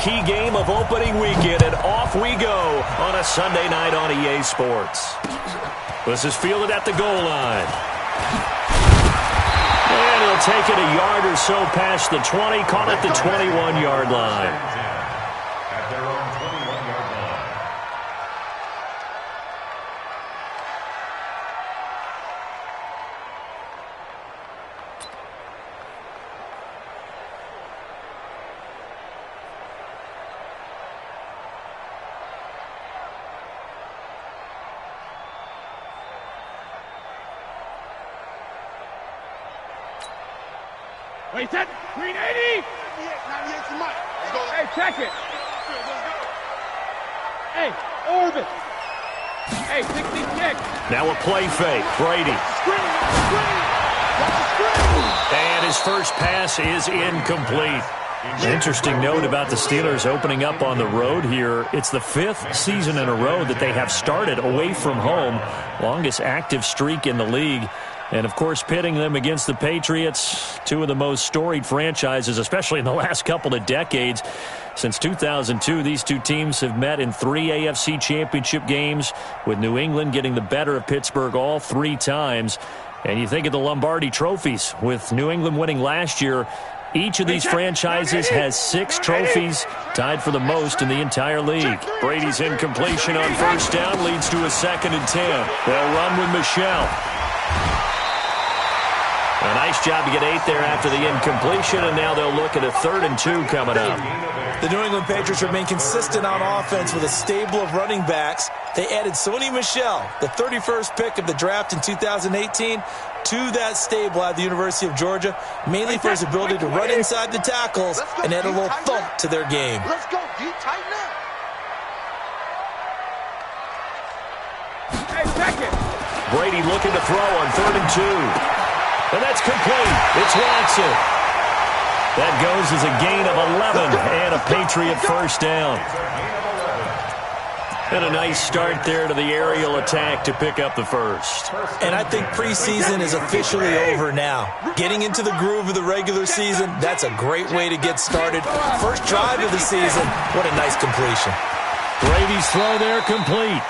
key game of opening weekend, and off we go on a Sunday night on EA Sports. This is fielded at the goal line. And he'll take it a yard or so past the 20, call it the 21-yard line. Wait, set. Green 80. 98 to Mike. Let's go. Hey, check it. Hey, orbit. Hey, 60 kick. Now a play fake. Brady. Screen. And his first pass is incomplete. Interesting note about the Steelers opening up on the road here. It's the 5th season in a row that they have started away from home. Longest active streak in the league. And, of course, pitting them against the Patriots, two of the most storied franchises, especially in the last couple of decades. Since 2002, these two teams have met in 3 AFC championship games, with New England getting the better of Pittsburgh all 3 times. And you think of the Lombardi trophies, with New England winning last year. Each of these franchises has 6 trophies, tied for the most in the entire league. Brady's incompletion on first down leads to a 2nd and 10. They'll run with Michel. A nice job to get 8 there after the incompletion, and now they'll look at a 3rd and 2 coming up. The New England Patriots remain consistent on offense with a stable of running backs. They added Sony Michel, the 31st pick of the draft in 2018, to that stable at the University of Georgia, mainly for his ability to run inside the tackles and add a little thump to their game. Let's go, D, tighten up. Hey, check it. Brady looking to throw on 3rd and 2. And that's complete. It's Watson. That goes as a gain of 11 and a Patriot first down. And a nice start there to the aerial attack to pick up the first. And I think preseason is officially over now. Getting into the groove of the regular season, that's a great way to get started. First drive of the season, what a nice completion. Brady's throw there complete.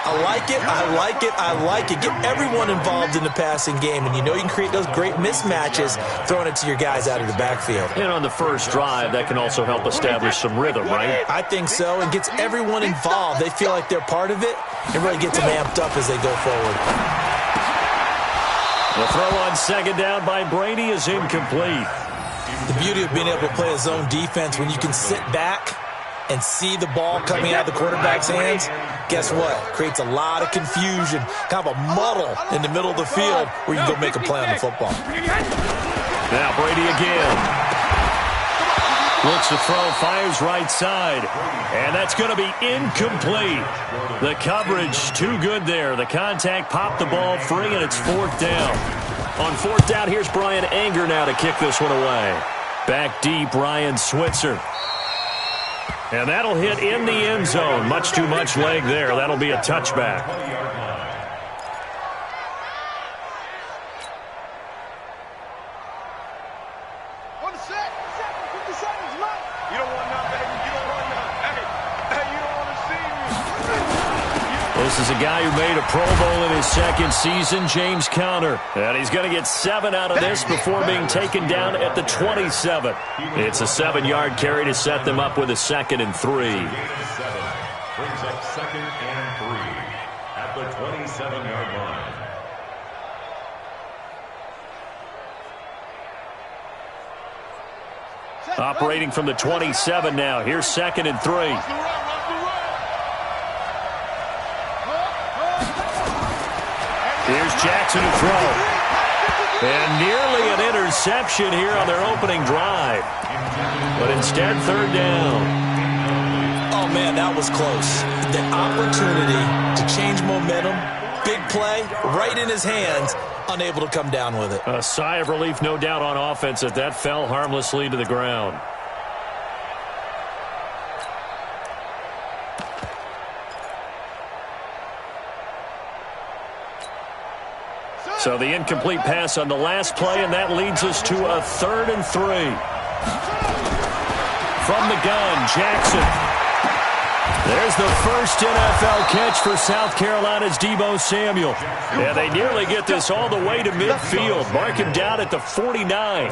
I like it, I like it, I like it. Get everyone involved in the passing game, and you know you can create those great mismatches throwing it to your guys out of the backfield. And on the first drive, that can also help establish some rhythm, right? I think so, and gets everyone involved. They feel like they're part of it, and really gets them amped up as they go forward. The throw on 2nd down by Brady is incomplete. The beauty of being able to play a zone defense when you can sit back and see the ball coming out of the quarterback's hands, guess what? Creates a lot of confusion, kind of a muddle in the middle of the field where you can go make a play on the football. Now Brady again. Looks to throw, fires right side. And that's going to be incomplete. The coverage too good there. The contact popped the ball free, and it's 4th down. On 4th down, here's Brian Anger now to kick this one away. Back deep, Ryan Switzer. And that'll hit in the end zone. Much too much leg there. That'll be a touchback. On the set. 50 seconds, Mike. You don't want nothing, baby. You don't want nothing. Hey, you don't want to see me. This is a guy who made a Pro Bowl in his 2nd season, James Conner. And he's going to get 7 out of this before being taken down at the 27. It's a 7-yard carry to set them up with a 2nd and 3. Brings up 2nd and 3 at the 27-yard line. Operating from the 27 now. Here's 2nd and 3. Here's Jackson to throw. And nearly an interception here on their opening drive. But instead, 3rd down. Oh, man, that was close. The opportunity to change momentum, big play, right in his hands, unable to come down with it. A sigh of relief, no doubt, on offense that fell harmlessly to the ground. So the incomplete pass on the last play, and that leads us to a 3rd and 3. From the gun, Jackson. There's the first NFL catch for South Carolina's Deebo Samuel. Yeah, they nearly get this all the way to midfield. Mark him down at the 49.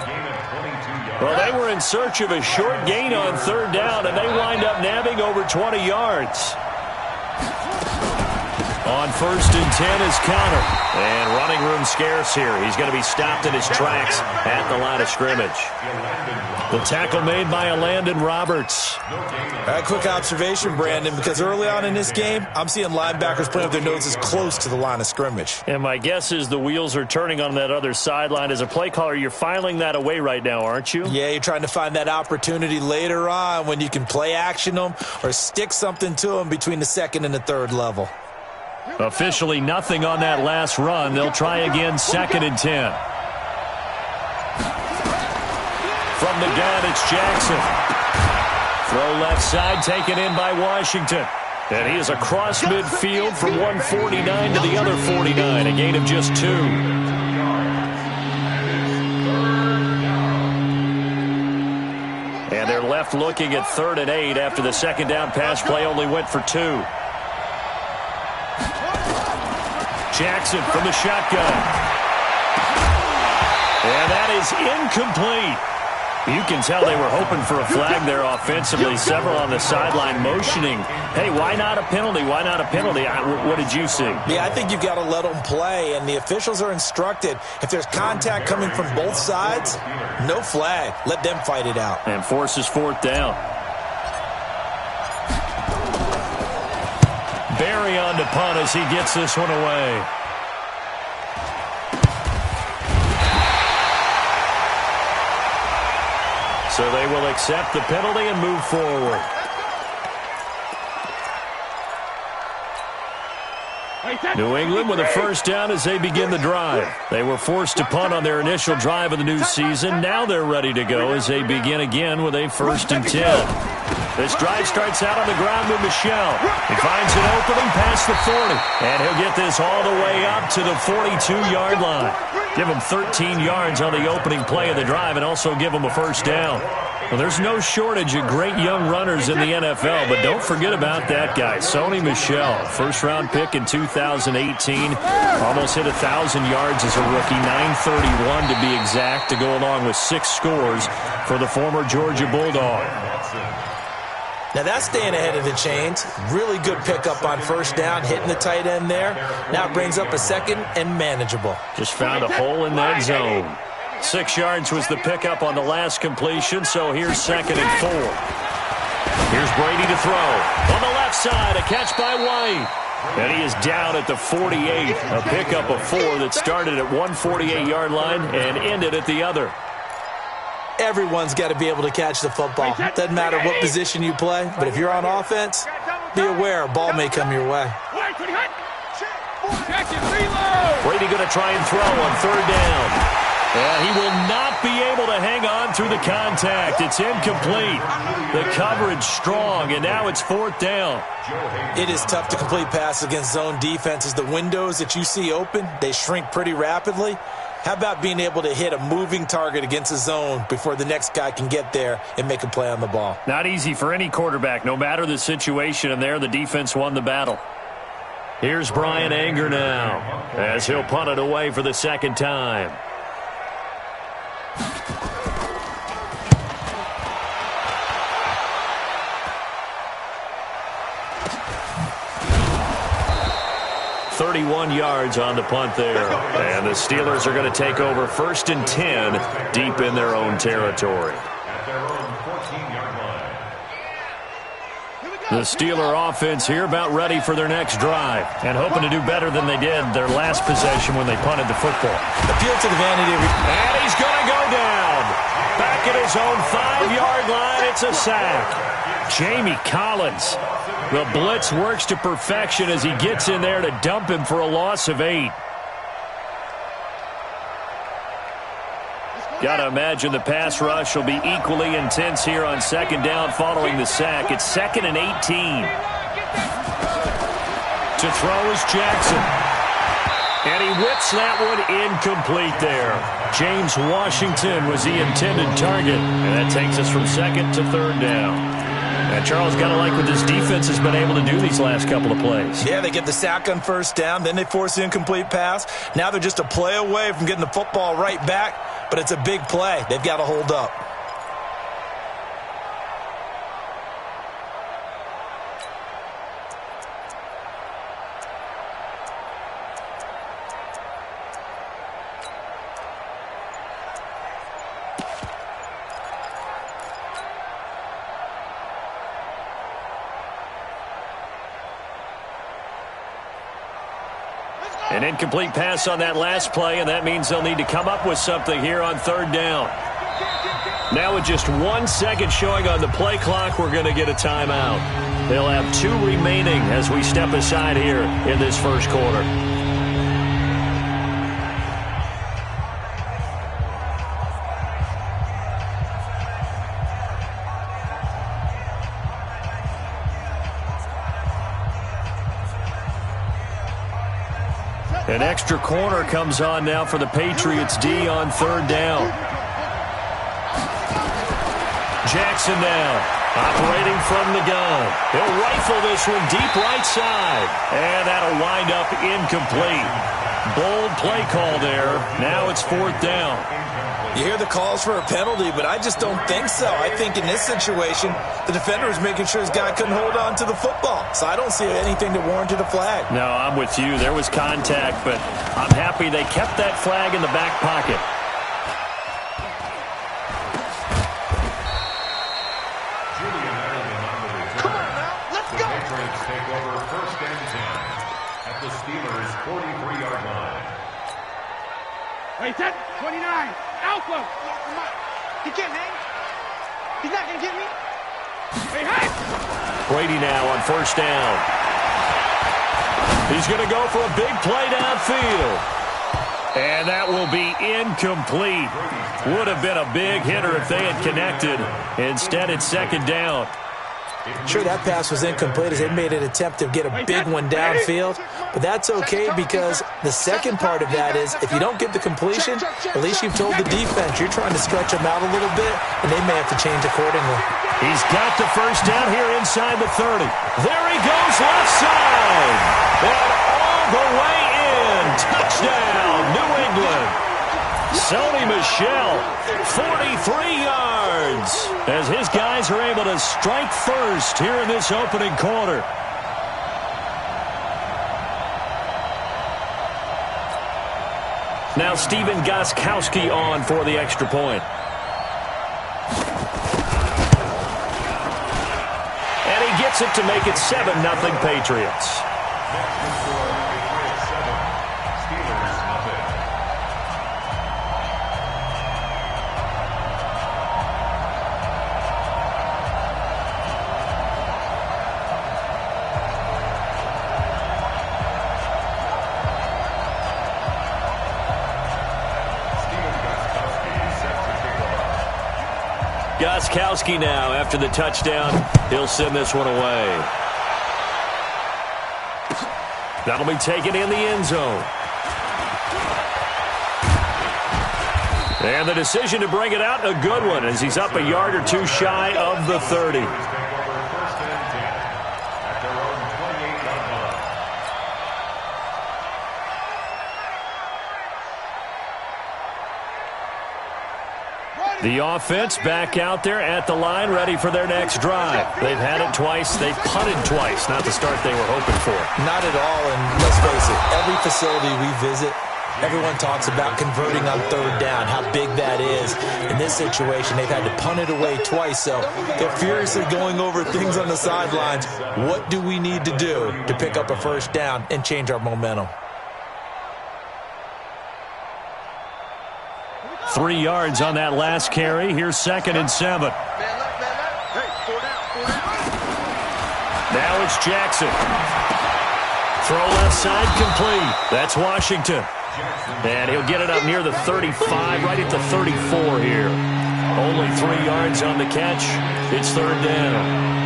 Well, they were in search of a short gain on third down, and they wind up nabbing over 20 yards. On first and 10 is Connor. And running room scarce here. He's going to be stopped in his tracks at the line of scrimmage. The tackle made by Landon Roberts. A quick observation, Brandon, because early on in this game, I'm seeing linebackers playing with their noses close to the line of scrimmage. And my guess is the wheels are turning on that other sideline. As a play caller, you're filing that away right now, aren't you? Yeah, you're trying to find that opportunity later on when you can play action them or stick something to them between the second and the third level. Officially nothing on that last run. They'll try again, second and 10. From the gun, it's Jackson. Throw left side, taken in by Washington. And he is across midfield from 149 to the other 49, a gain of just 2. And they're left looking at 3rd and 8 after the second down pass play only went for 2. Jackson from the shotgun. And that is incomplete. You can tell they were hoping for a flag there offensively. Several on the sideline motioning. Hey, why not a penalty? Why not a penalty? What did you see? Yeah, I think you've got to let them play, and the officials are instructed. If there's contact coming from both sides, no flag. Let them fight it out. And forces 4th down. Barry on to punt as he gets this one away. So they will accept the penalty and move forward. New England with a first down as they begin the drive. They were forced to punt on their initial drive of the new season. Now they're ready to go as they begin again with a 1st and 10. This drive starts out on the ground with Michel. He finds an opening past the 40. And he'll get this all the way up to the 42-yard line. Give him 13 yards on the opening play of the drive and also give him a first down. Well, there's no shortage of great young runners in the NFL, but don't forget about that guy, Sony Michel. First-round pick in 2018. Almost hit 1,000 yards as a rookie, 931 to be exact, to go along with 6 scores for the former Georgia Bulldog. Now that's staying ahead of the chains. Really good pickup on first down, hitting the tight end there. Now it brings up a second and manageable. Just found a hole in that zone. 6 yards was the pickup on the last completion, so here's 2nd and 4. Here's Brady to throw. On the left side, a catch by White. And he is down at the 48. A pickup of 4 that started at 148-yard line and ended at the other. Everyone's got to be able to catch the football. Doesn't matter what position you play, but if you're on offense, be aware a ball may come your way. Brady going to try and throw on 3rd down. He will not be able to hang on through the contact. It's incomplete. The coverage strong, and now it's 4th down. It is tough to complete passes against zone defenses. The windows that you see open, they shrink pretty rapidly. How about being able to hit a moving target against a zone before the next guy can get there and make a play on the ball? Not easy for any quarterback, no matter the situation, and there the defense won the battle. Here's Brian Anger now as he'll punt it away for the 2nd time. .31 yards on the punt there. And the Steelers are going to take over 1st and 10 deep in their own territory. The Steeler offense here about ready for their next drive and hoping to do better than they did their last possession when they punted the football. Appeal to the vanity. And he's going to go down. Back at his own 5-yard line, it's a sack. Jamie Collins. The blitz works to perfection as he gets in there to dump him for a loss of 8. Got to imagine the pass rush will be equally intense here on 2nd down following the sack. It's 2nd and 18. To throw is Jackson. And he whips that one incomplete there. James Washington was the intended target. And that takes us from second to third down. And Charles, got to like what this defense has been able to do these last couple of plays. Yeah, they get the sack on first down, then they force the incomplete pass. Now they're just a play away from getting the football right back, but it's a big play. They've got to hold up. An incomplete pass on that last play, and that means they'll need to come up with something here on third down. Now with just 1 second showing on the play clock, we're going to get a timeout. They'll have 2 remaining as we step aside here in this first quarter. An extra corner comes on now for the Patriots D on third down. Jackson now, operating from the gun. He'll rifle this one deep right side. And that'll wind up incomplete. Bold play call there. Now it's fourth down. You hear the calls for a penalty, but I just don't think so. I think in this situation, the defender was making sure his guy couldn't hold on to the football. So I don't see anything that warranted a flag. No, I'm with you. There was contact, but I'm happy they kept that flag in the back pocket. Come on now, let's go. Patriots take over first and 10 at the Steelers' 43-yard line. Wait, that 29. Alpha! He can't hang. He's not going to get me. Hey, hey! Brady now on first down. He's going to go for a big play downfield. And that will be incomplete. Would have been a big hitter if they had connected. Instead, it's second down. Sure, that pass was incomplete as they made an attempt to get a big one downfield, but that's okay because the second part of that is if you don't get the completion, at least you've told the defense you're trying to stretch them out a little bit, and they may have to change accordingly. He's got the first down here inside the 30. There he goes left side. And all the way in. Touchdown, New England. Sony Michel, 43 yards, as his guys are able to strike first here in this opening quarter. Now Stephen Gostkowski on for the extra point. And he gets it to make it 7-0 Patriots. Gostkowski now, after the touchdown, he'll send this one away. That'll be taken in the end zone. And the decision to bring it out, a good one, as he's up a yard or two shy of the 30. The offense back out there at the line, ready for their next drive. They've had it twice. They've punted twice. Not the start they were hoping for. Not at all, and let's face it, every facility we visit, everyone talks about converting on third down, how big that is. In this situation, they've had to punt it away twice, so they're furiously going over things on the sidelines. What do we need to do to pick up a first down and change our momentum? 3 yards on that last carry. Here's 2nd and 7. Now it's Jackson. Throw left side complete. That's Washington. And he'll get it up near the 35, right at the 34 here. Only 3 yards on the catch. It's third down.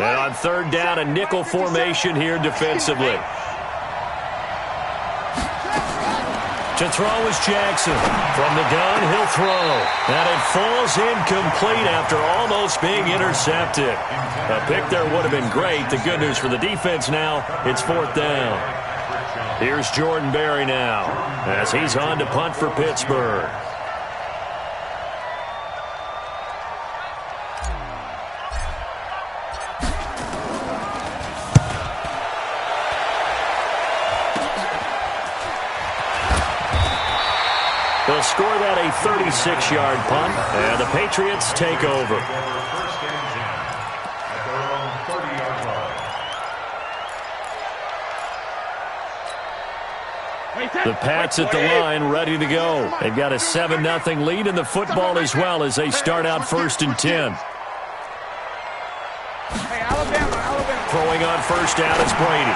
And on third down, a nickel formation here defensively. To throw is Jackson. From the gun, he'll throw. And it falls incomplete after almost being intercepted. A pick there would have been great. The good news for the defense now, it's fourth down. Here's Jordan Berry now as he's on to punt for Pittsburgh. They'll score that a 36-yard punt, and the Patriots take over. The Pats at the line, ready to go. They've got a 7-0 lead in the football as well as they start out 1st and 10. Throwing on first down is Brady.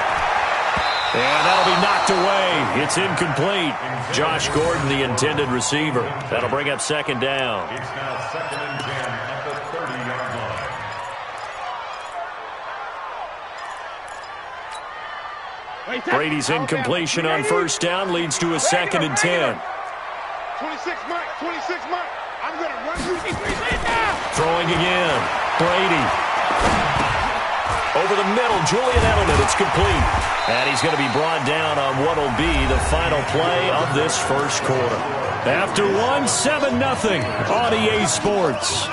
And that'll be knocked away. It's incomplete. Josh Gordon, the intended receiver. That'll bring up second down. It's now 2nd and 10 at the 30-yard line. Brady's incompletion on first down leads to a 2nd and 10. 26 Mike, 26 Mike. I'm going to run you. Throwing again. Brady. Over the middle, Julian Edelman. It's complete. And he's going to be brought down on what will be the final play of this first quarter. After one, 7-0 on EA Sports.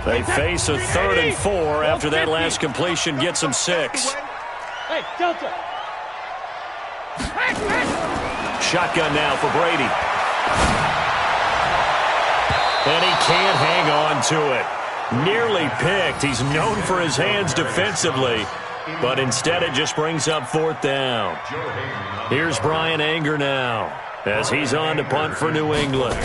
They face a 3rd and 4 after that last completion gets them 6. Hey, Delta. Shotgun now for Brady. And he can't hang on to it. Nearly picked. He's known for his hands defensively, but instead it just brings up 4th down. Here's Brian Anger now as he's on to punt for New England.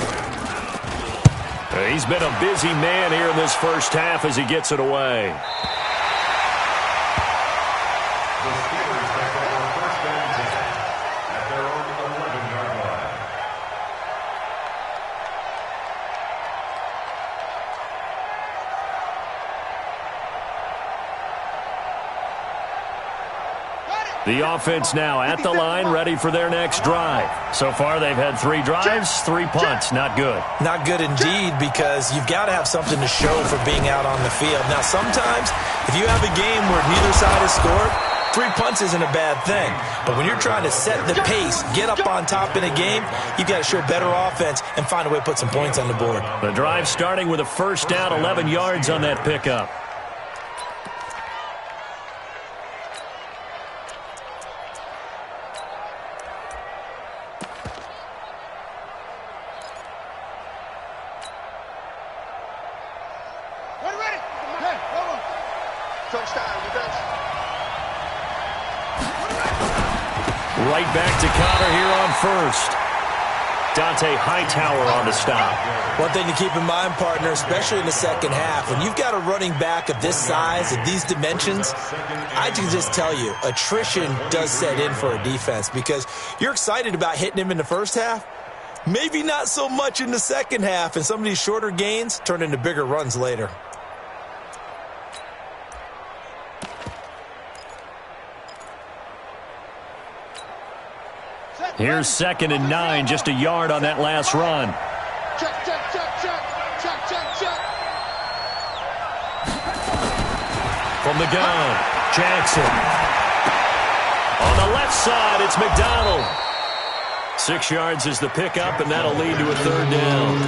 He's been a busy man here in this first half as he gets it away. The Steelers take over 1st and 10 at their own 11-yard line. The offense now at the line, ready for their next drive. So far, they've had 3 drives, 3 punts. Not good. Not good indeed, because you've got to have something to show for being out on the field. Now, sometimes, if you have a game where neither side has scored, 3 punts isn't a bad thing. But when you're trying to set the pace, get up on top in a game, you've got to show better offense and find a way to put some points on the board. The drive starting with a first down, 11 yards on that pickup. Right back to Connor here on first. Dante Hightower on the stop. One thing to keep in mind, partner, especially in the second half, when you've got a running back of this size, of these dimensions, I can just tell you, attrition does set in for a defense because you're excited about hitting him in the first half. Maybe not so much in the second half, and some of these shorter gains turn into bigger runs later. Here's 2nd and 9, just a yard on that last run. Check, check, check, check, check, check, check. From the gun, Jackson. On the left side, it's McDonald. 6 yards is the pickup, and that'll lead to a 3rd down.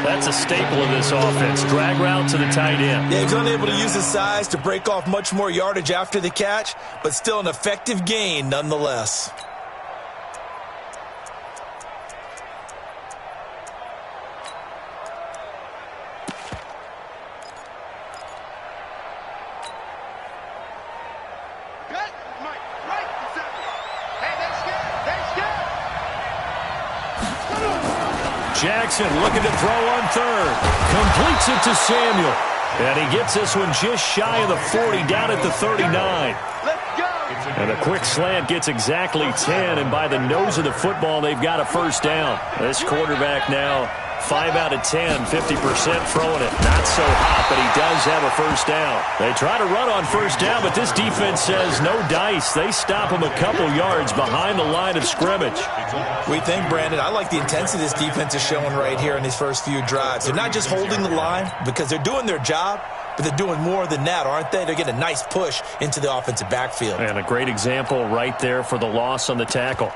That's a staple of this offense. Drag route to the tight end. Yeah, he's unable to use his size to break off much more yardage after the catch, but still an effective gain nonetheless. Jackson looking to throw on 3rd. Completes it to Samuel. And he gets this one just shy of the 40, down at the 39. Let's go. And a quick slant gets exactly 10, and by the nose of the football, they've got a first down. This quarterback now 5 out of 10, 50% throwing it. Not so hot, but he does have a first down. They try to run on first down, but this defense says no dice. They stop him a couple yards behind the line of scrimmage. We think, Brandon, I like the intensity this defense is showing right here in these first few drives. They're not just holding the line because they're doing their job, but they're doing more than that, aren't they? They're getting a nice push into the offensive backfield. And a great example right there for the loss on the tackle.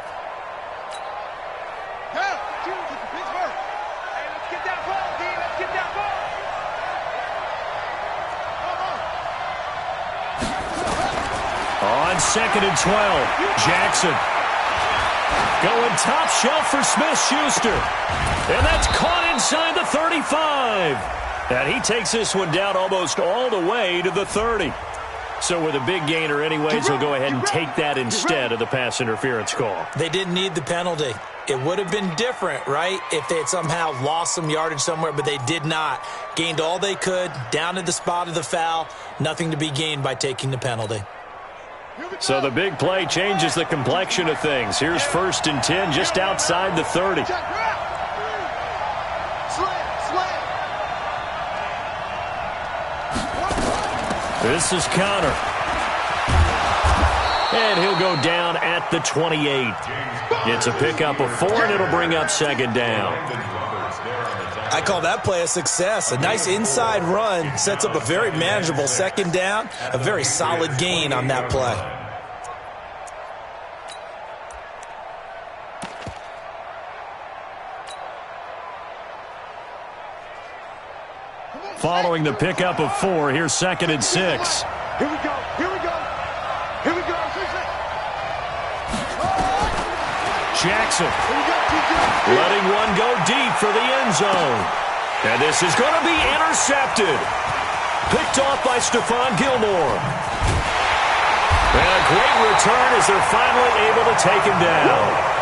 On 2nd and 12, Jackson. Going top shelf for Smith-Schuster. And that's caught inside the 35. And he takes this one down almost all the way to the 30. So with a big gainer anyways, he'll go ahead and take that instead of the pass interference call. They didn't need the penalty. It would have been different, right, if they had somehow lost some yardage somewhere, but they did not. Gained all they could, down to the spot of the foul. Nothing to be gained by taking the penalty. So the big play changes the complexion of things. Here's 1st and 10 just outside the 30. This is Connor. And he'll go down at the 28. It's a pickup of 4, and it'll bring up 2nd down. I call that play a success. A nice inside run sets up a very manageable 2nd down. A very solid gain on that play. Following the pickup of 4, here's 2nd and 6. Here we go. Here we go. Here we go. Jackson letting one go deep for the end zone. And this is going to be intercepted. Picked off by Stephon Gilmore. And a great return as they're finally able to take him down.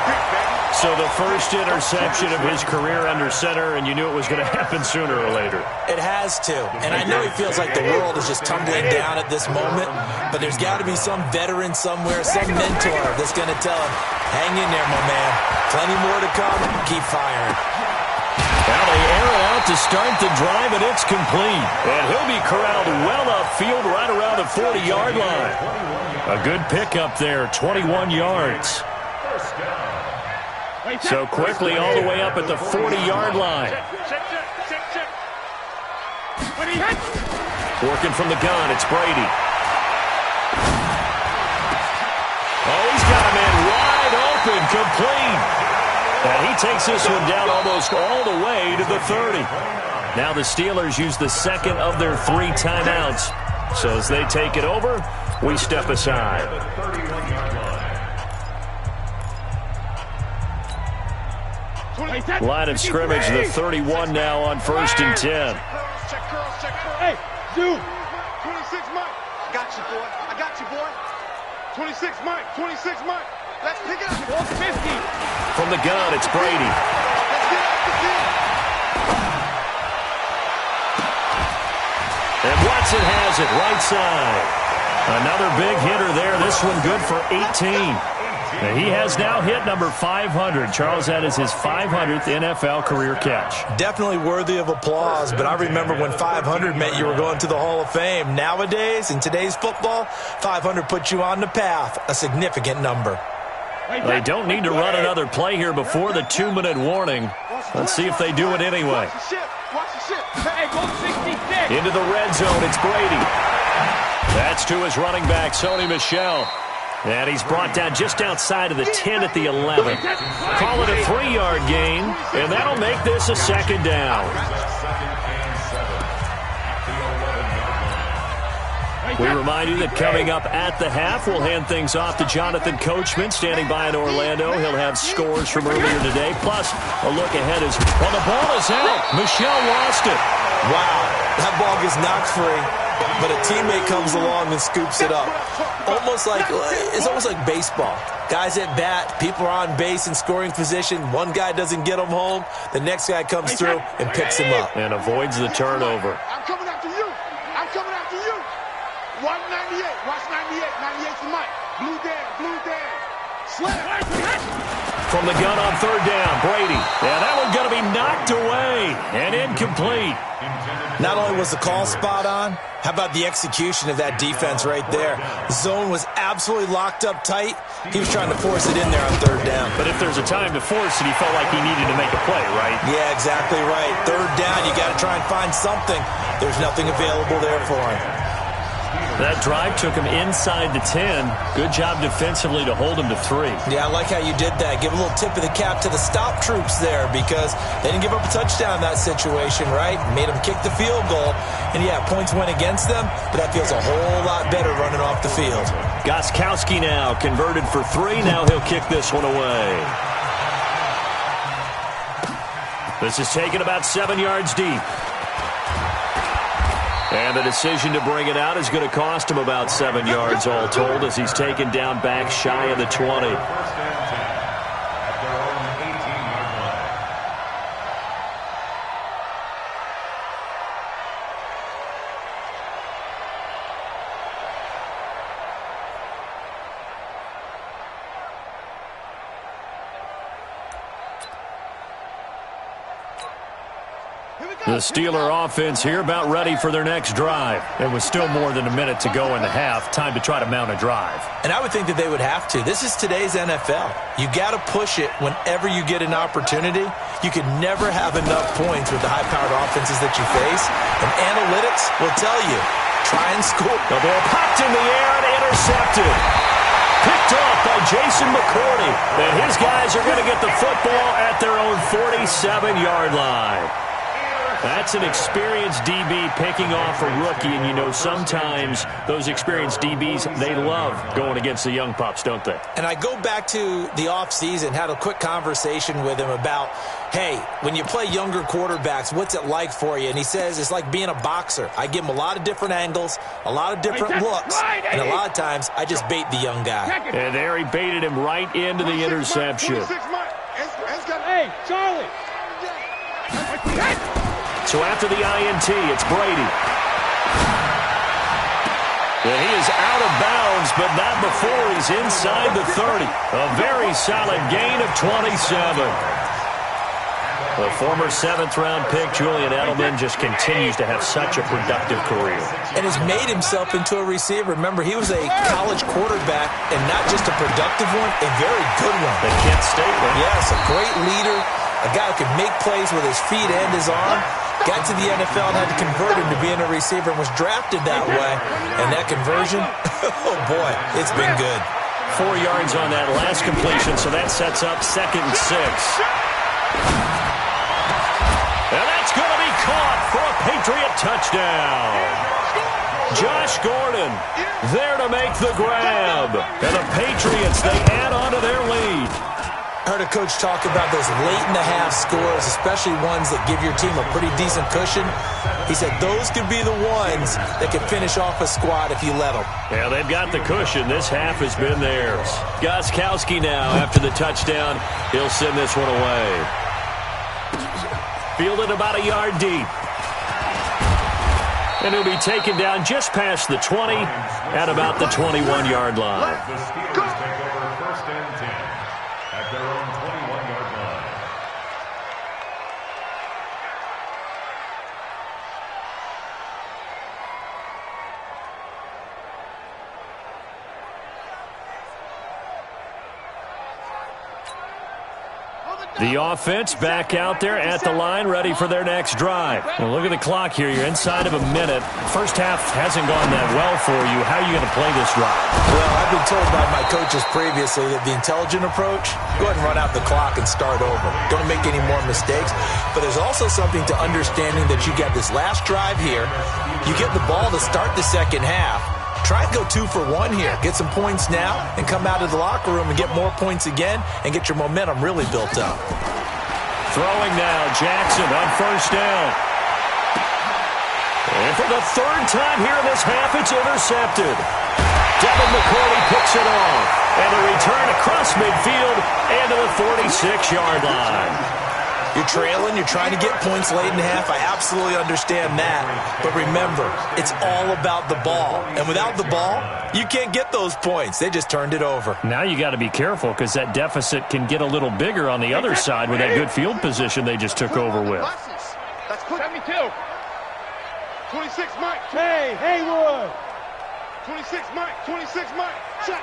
So the first interception of his career under center, and you knew it was going to happen sooner or later. It has to. And I know he feels like the world is just tumbling down at this moment, but there's got to be some veteran somewhere, some mentor that's going to tell him, hang in there, my man. Plenty more to come. Keep firing. Now they air it out to start the drive, and it's complete. And he'll be corralled well upfield right around the 40-yard line. A good pickup there, 21 yards. So quickly all the way up at the 40-yard line. Working from the gun, it's Brady. Oh, he's got a man wide open, complete. And he takes this one down almost all the way to the 30. Now the Steelers use the 2nd of their 3 timeouts. So as they take it over, we step aside. Line of scrimmage, the 31 now on 1st and 10. Hey, dude. 26 Mike. I got you, boy. I got you, boy. 26 Mike. 26 Mike. Let's pick it up. 50. From the gun, it's Brady. Let's get out the field. And Watson has it right side. Another big hitter there. This one good for 18. And he has now hit number 500. Charles, that is his 500th NFL career catch. Definitely worthy of applause, but I remember when 500 meant you were going to the Hall of Fame. Nowadays, in today's football, 500 puts you on the path, a significant number. They don't need to run another play here before the 2-minute warning. Let's see if they do it anyway. Into the red zone, it's Brady. That's to his running back, Sony Michel. And he's brought down just outside of the 10 at the 11. Call it a 3-yard gain, and that'll make this a 2nd down. We remind you that coming up at the half, we'll hand things off to Jonathan Coachman, standing by in Orlando. He'll have scores from earlier today, plus a look ahead as well. The ball is out. Michel lost it. Wow, that ball gets knocked free, but a teammate comes along and scoops it up. It's almost like baseball. Guys at bat, people are on base in scoring position. One guy doesn't get him home. The next guy comes through and picks him up. And avoids the turnover. I'm coming after you. I'm coming after you. Watch 98. Watch 98. 98's the Mike. Blue down, blue down. Slam. From the gun on third down, Brady. Yeah, that one going to be knocked away and incomplete. Not only was the call spot on, how about the execution of that defense right there? The zone was absolutely locked up tight. He was trying to force it in there on third down. But if there's a time to force it, he felt like he needed to make a play, right? Yeah, exactly right. Third down, you got to try and find something. There's nothing available there for him. That drive took him inside the 10. Good job defensively to hold him to 3. Yeah, I like how you did that. Give a little tip of the cap to the stop troops there because they didn't give up a touchdown in that situation, right? Made them kick the field goal. And, yeah, points went against them, but that feels a whole lot better running off the field. Gostkowski now converted for 3. Now he'll kick this one away. This is taken about 7 yards deep. And the decision to bring it out is going to cost him about 7 yards all told as he's taken down back shy of the 20. The Steeler offense here about ready for their next drive. It was still more than a minute to go in the half. Time to try to mount a drive. And I would think that they would have to. This is today's NFL. You got to push it whenever you get an opportunity. You can never have enough points with the high-powered offenses that you face. And analytics will tell you, try and score. The ball popped in the air and intercepted. Picked off by Jason McCourty. And his guys are going to get the football at their own 47-yard line. That's an experienced DB picking off a rookie, and you know sometimes those experienced DBs, they love going against the young pups, don't they? And I go back to the offseason, had a quick conversation with him about, hey, when you play younger quarterbacks, what's it like for you? And he says it's like being a boxer. I give him a lot of different angles, a lot of different looks, and a lot of times I just bait the young guy. And there he baited him right into the interception. Hey, Charlie! So after the INT, it's Brady. And he is out of bounds, but not before he's inside the 30. A very solid gain of 27. The former 7th-round pick, Julian Edelman, just continues to have such a productive career. And has made himself into a receiver. Remember, he was a college quarterback, and not just a productive one, a very good one. The Kent State one. Yes, a great leader, a guy who could make plays with his feet and his arm. Got to the NFL and had to convert him to being a receiver and was drafted that way. And that conversion, oh boy, it's been good. 4 yards on that last completion, so that sets up 2nd and 6. And that's going to be caught for a Patriot touchdown. Josh Gordon there to make the grab. And the Patriots, they add on to their lead. I heard a coach talk about those late-in-the-half scores, especially ones that give your team a pretty decent cushion. He said those could be the ones that could finish off a squad if you let them. Yeah, they've got the cushion. This half has been theirs. Gostkowski now after the touchdown. He'll send this one away. Fielded about a yard deep. And he'll be taken down just past the 20 at about the 21-yard line. The Steelers take over 1st and 10 at their own 21-yard line. The offense back out there at the line, ready for their next drive. Well, look at the clock here. You're inside of a minute. First half hasn't gone that well for you. How are you going to play this drive? Well, I've been told by my coaches previously that the intelligent approach, go ahead and run out the clock and start over. Don't make any more mistakes. But there's also something to understanding that you got this last drive here. You get the ball to start the second half. Try and go 2 for 1 here. Get some points now and come out of the locker room and get more points again and get your momentum really built up. Throwing now, Jackson on 1st down. And for the 3rd time here in this half, it's intercepted. Devin McCourty picks it off. And a return across midfield and to the 46-yard line. You're trailing, you're trying to get points late in the half. I absolutely understand that. But remember, it's all about the ball. And without the ball, you can't get those points. They just turned it over. Now you got to be careful because that deficit can get a little bigger on the other side with that good field position they just took over with. That's 72. 26 Mike. Hey, Haywood. 26 Mike. 26 Mike. Check.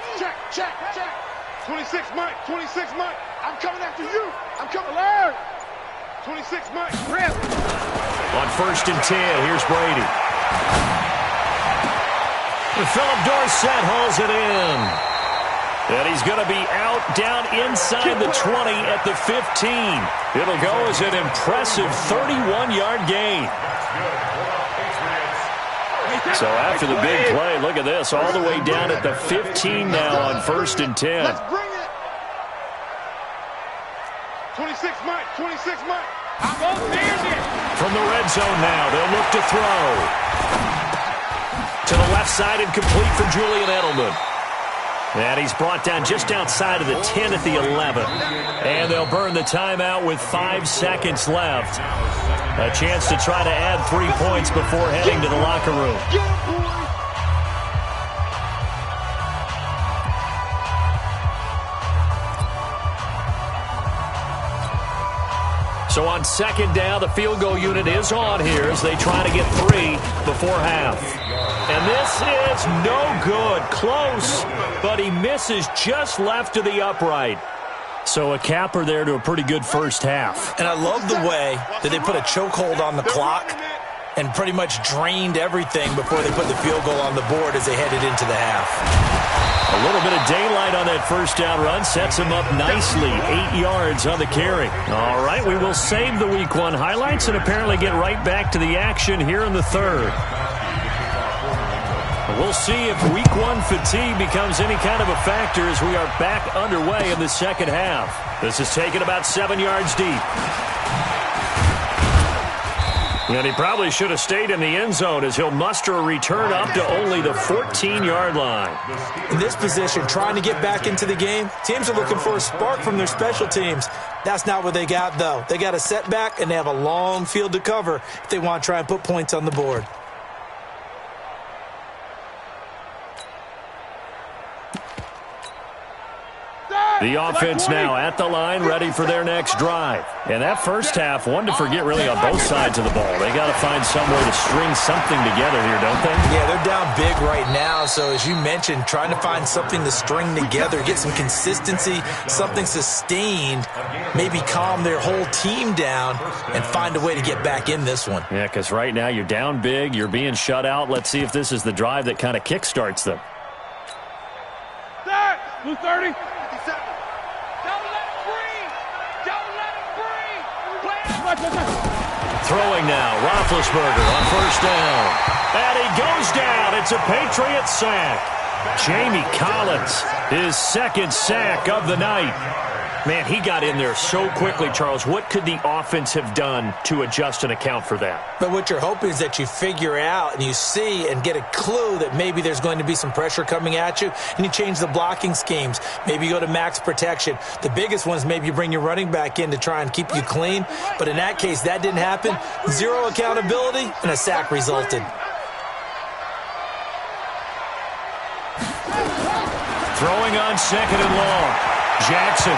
26 Mike. 26 Mike. I'm coming after you. I'm coming. Larry. 26 Mike. Rip. On 1st and 10, here's Brady. And Philip Dorsett hauls it in. And he's going to be out down inside the 20 at the 15. It'll go as an impressive 31-yard gain. So after the big play, look at this, all the way down at the 15 now on 1st and 10. Let's bring it. 26 Mike. 26 Mike. From the red zone now, they'll look to throw. To the left side and complete for Julian Edelman. And he's brought down just outside of the 10 at the 11. And they'll burn the timeout with 5 seconds left. A chance to try to add 3 points before heading to the locker room. So on 2nd down, the field goal unit is on here as they try to get 3 before half. And this is no good. Close, but he misses just left of the upright. So a capper there to a pretty good first half. And I love the way that they put a chokehold on the clock and pretty much drained everything before they put the field goal on the board as they headed into the half. A little bit of daylight on that first down run sets him up nicely. 8 yards on the carry. All right, we will save the Week 1 highlights and apparently get right back to the action here in the 3rd. We'll see if Week 1 fatigue becomes any kind of a factor as we are back underway in the 2nd half. This is taken about 7 yards deep. And he probably should have stayed in the end zone as he'll muster a return up to only the 14-yard line. In this position, trying to get back into the game, teams are looking for a spark from their special teams. That's not what they got, though. They got a setback, and they have a long field to cover if they want to try and put points on the board. The offense now at the line, ready for their next drive. And that first half, one to forget really on both sides of the ball. They got to find some way to string something together here, don't they? Yeah, they're down big right now. So as you mentioned, trying to find something to string together, get some consistency, something sustained, maybe calm their whole team down and find a way to get back in this one. Yeah, because right now you're down big, you're being shut out. Let's see if this is the drive that kind of kickstarts them. Blue 30. Throwing now, Roethlisberger on 1st down. And he goes down. It's a Patriot sack. Jamie Collins, his 2nd sack of the night. Man, he got in there so quickly, Charles. What could the offense have done to adjust and account for that? But what you're hoping is that you figure out and you see and get a clue that maybe there's going to be some pressure coming at you, and you change the blocking schemes. Maybe you go to max protection. The biggest one is maybe you bring your running back in to try and keep you clean. But in that case, that didn't happen. 0 accountability, and a sack resulted. Throwing on 2nd and long. Jackson.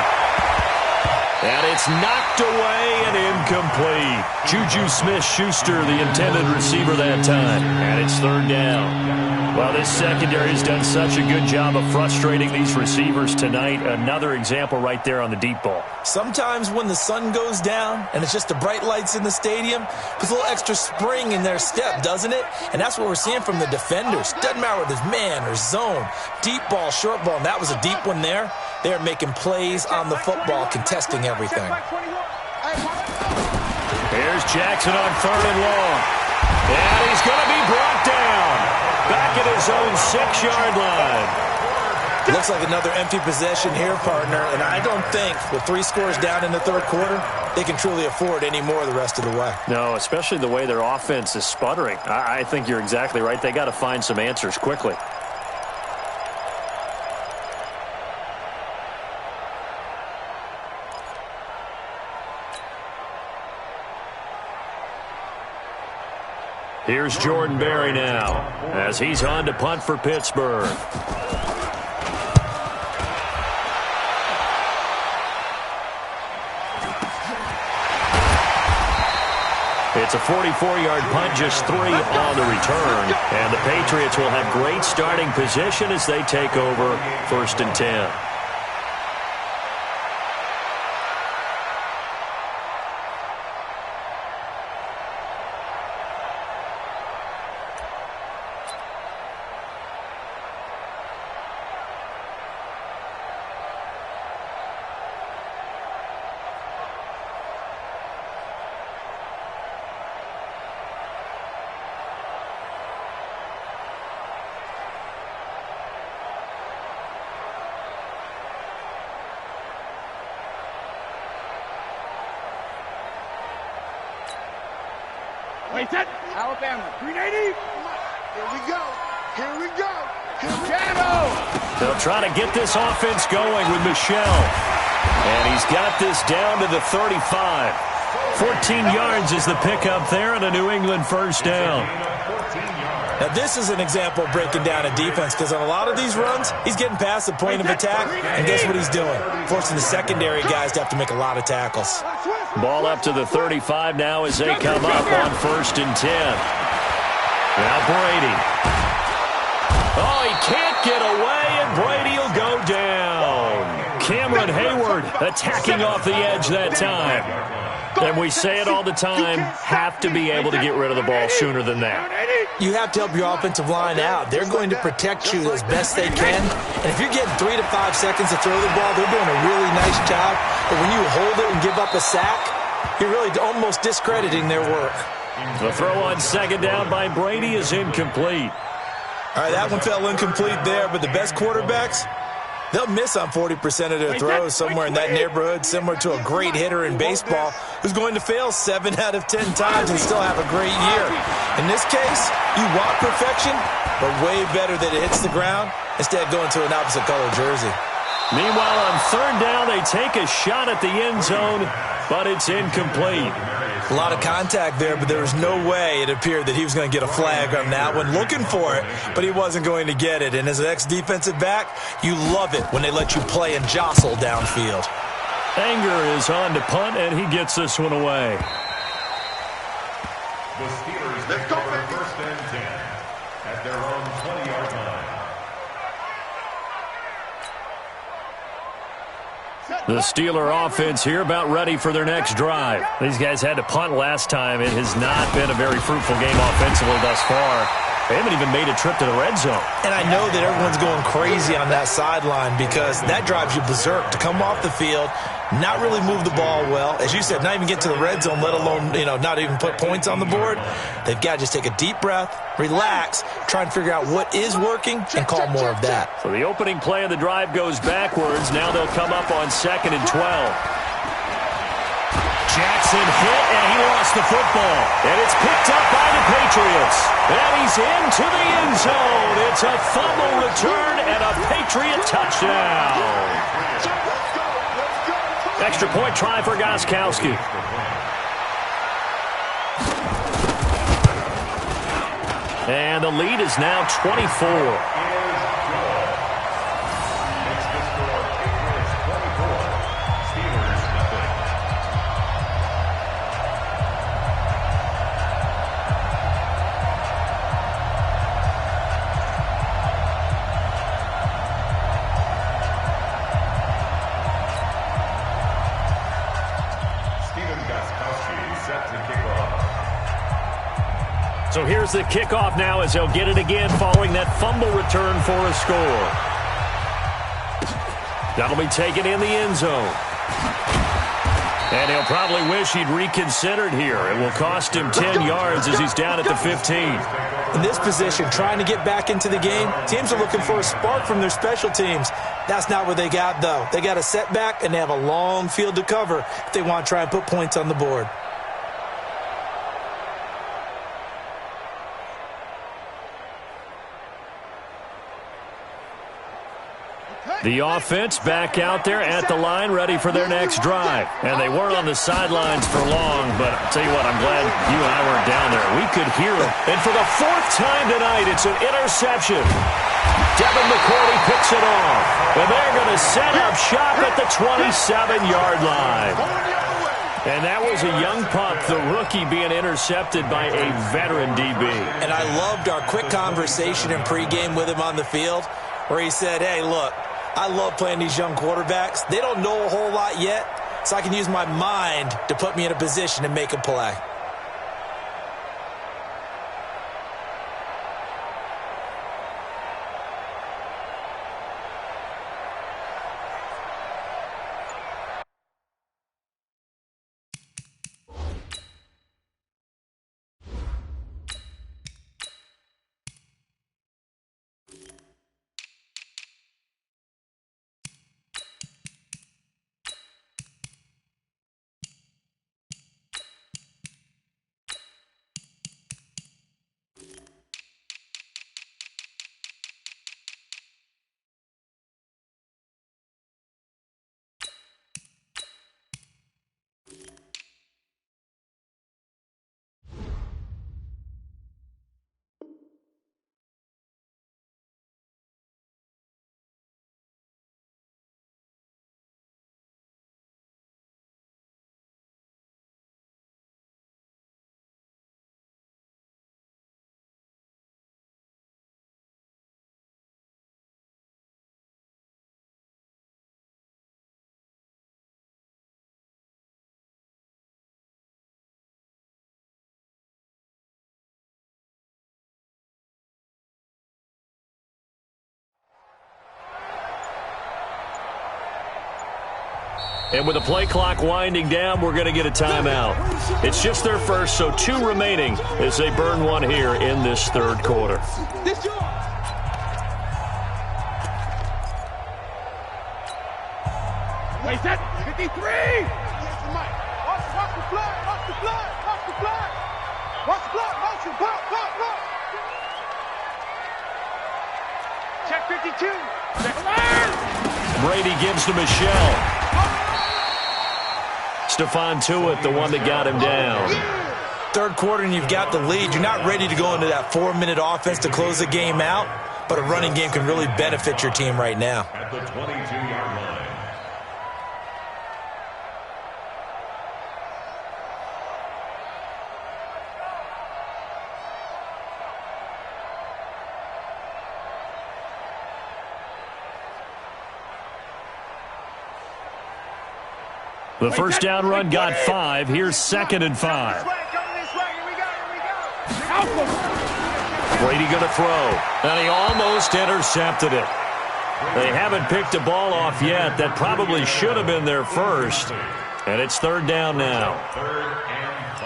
And it's knocked away and incomplete. Juju Smith-Schuster, the intended receiver that time. And it's 3rd down. Well, this secondary has done such a good job of frustrating these receivers tonight. Another example right there on the deep ball. Sometimes when the sun goes down and it's just the bright lights in the stadium, puts a little extra spring in their step, doesn't it? And that's what we're seeing from the defenders. Doesn't matter whether it's man or zone, deep ball, short ball, and that was a deep one there. They're making plays on the football, contesting everything. Here's Jackson on 3rd and long. And he's going to be brought down. Back at his own 6-yard line. Looks like another empty possession here, partner. And I don't think with 3 scores down in the 3rd quarter, they can truly afford any more the rest of the way. No, especially the way their offense is sputtering. I think you're exactly right. They got to find some answers quickly. Here's Jordan Berry now as he's on to punt for Pittsburgh. It's a 44-yard punt, just 3 on the return. And the Patriots will have great starting position as they take over 1st and 10. Wait, that Alabama. 380. Here we go. Here we go. They'll try to get this offense going with Michel. And he's got this down to the 35. 14 yards is the pickup there and a New England first down. Now, this is an example of breaking down a defense because on a lot of these runs, he's getting past the point of attack, and guess what he's doing? Forcing the secondary guys to have to make a lot of tackles. Ball up to the 35 now as they come up on 1st and 10. Now Brady. Oh, he can't get away, and Brady will go down. Cameron Hayward attacking off the edge that time. And we say it all the time, have to be able to get rid of the ball sooner than that. You have to help your offensive line out. They're going to protect you as best they can. And if you're getting 3 to 5 seconds to throw the ball, they're doing a really nice job. But when you hold it and give up a sack, you're really almost discrediting their work. The throw on 2nd down by Brady is incomplete. All right, that one fell incomplete there, but the best quarterbacks, they'll miss on 40% of their throws somewhere in that neighborhood, similar to a great hitter in baseball who's going to fail 7 out of 10 times and still have a great year. In this case, you want perfection, but way better that it hits the ground instead of going to an opposite color jersey. Meanwhile, on 3rd down, they take a shot at the end zone, but it's incomplete. A lot of contact there, but there was no way it appeared that he was going to get a flag on that one. Looking for it, but he wasn't going to get it. And as an ex-defensive back, you love it when they let you play and jostle downfield. Anger is on to punt, and he gets this one away. The Steelers take over 1st and 10 at their own 20-yard line. The Steeler offense here about ready for their next drive. These guys had to punt last time. It has not been a very fruitful game offensively thus far. They haven't even made a trip to the red zone. And I know that everyone's going crazy on that sideline because that drives you berserk to come off the field, not really move the ball well. As you said, not even get to the red zone, let alone, not even put points on the board. They've got to just take a deep breath, relax, try and figure out what is working, and call more of that. So the opening play of the drive goes backwards. Now they'll come up on 2nd and 12. Jackson hit, and he lost the football. And it's picked up by the Patriots. And he's into the end zone. It's a fumble return and a Patriot touchdown. Extra point try for Gostkowski. And the lead is now 24. So here's the kickoff now as they'll get it again following that fumble return for a score. That'll be taken in the end zone. And he'll probably wish he'd reconsidered here. It will cost him 10 yards as he's down at the 15. In this position, trying to get back into the game, teams are looking for a spark from their special teams. That's not what they got, though. They got a setback, and they have a long field to cover if they want to try and put points on the board. The offense back out there at the line, ready for their next drive. And they weren't on the sidelines for long, but I'll tell you what, I'm glad you and I weren't down there. We could hear them. And for the fourth time tonight, it's an interception. Devin McCourty picks it off. And they're going to set up shop at the 27-yard line. And that was a young pup, the rookie being intercepted by a veteran DB. And I loved our quick conversation in pregame with him on the field where he said, hey, look, I love playing these young quarterbacks. They don't know a whole lot yet, so I can use my mind to put me in a position to make a play. And with the play clock winding down, we're going to get a timeout. It's just their first, so 2 remaining as they burn one here in this third quarter. Wait, that 53! Watch the flag, watch the flag, watch the flag! Watch the flag, watch the flag, block! Check 52! Brady gives to Michelle. Stephon Tuitt, the one that got him down. Third quarter and you've got the lead. You're not ready to go into that 4-minute offense to close the game out, but a running game can really benefit your team right now. At the 22-yard line. The first down run got 5. Here's 2nd and 5. Brady going to throw. And he almost intercepted it. They haven't picked a ball off yet. That probably should have been their first. And it's 3rd down now. 3rd and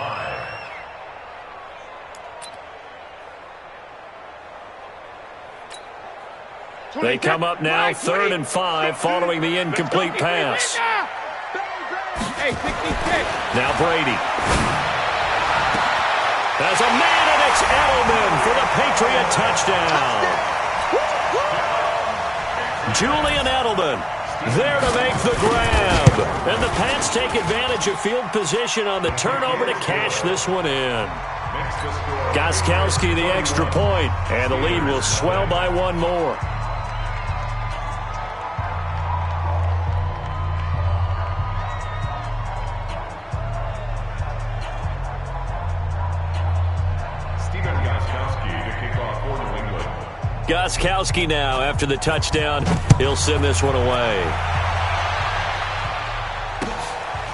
5. They come up now 3rd and 5 following the incomplete pass. Now Brady. There's a man, and it's Edelman for the Patriot touchdown. Julian Edelman there to make the grab. And the Pats take advantage of field position on the turnover to cash this one in. Gostkowski the extra point, and the lead will swell by 1 more. Gostkowski now after the touchdown. He'll send this one away.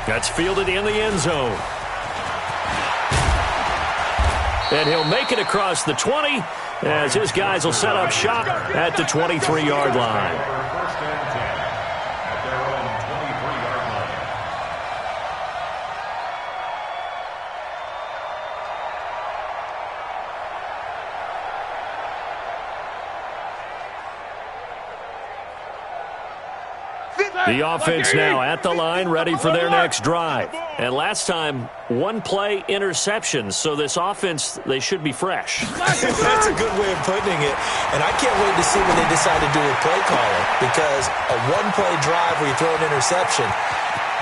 That's fielded in the end zone. And he'll make it across the 20 as his guys will set up shop at the 23-yard line. First and 10 at their own 23-yard line. The offense now at the line, ready for their next drive. And last time, one-play interceptions. So this offense, they should be fresh. That's a good way of putting it. And I can't wait to see what they decide to do with play calling. Because a one-play drive where you throw an interception,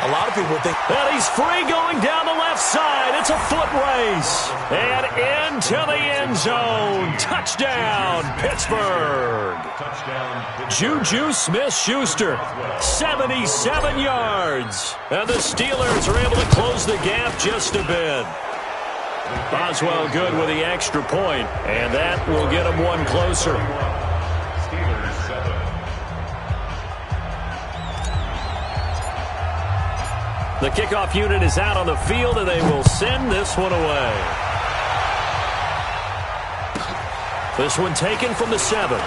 a lot of people think... And he's free going down the left side. It's a foot race. And into the end zone. Touchdown, Pittsburgh. Juju Smith-Schuster, 77 yards. And the Steelers are able to close the gap just a bit. Boswell good with the extra point, and that will get him one closer. The kickoff unit is out on the field, and they will send this one away. This one taken from the 7.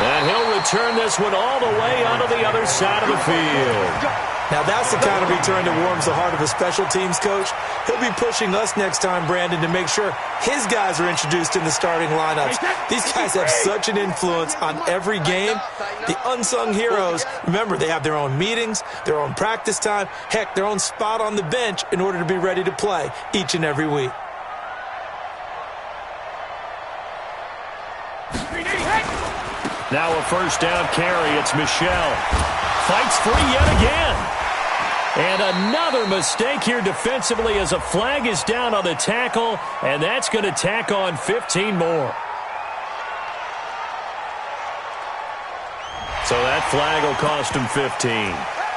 And he'll return this one all the way onto the other side of the field. Now that's the kind of return that warms the heart of a special teams coach. He'll be pushing us next time, Brandon, to make sure his guys are introduced in the starting lineups. These guys have such an influence on every game. The unsung heroes, remember, they have their own meetings, their own practice time, heck, their own spot on the bench in order to be ready to play each and every week. Now a first down carry. It's Michel. Fights free yet again. And another mistake here defensively as a flag is down on the tackle, and that's going to tack on 15 more. So that flag will cost him 15.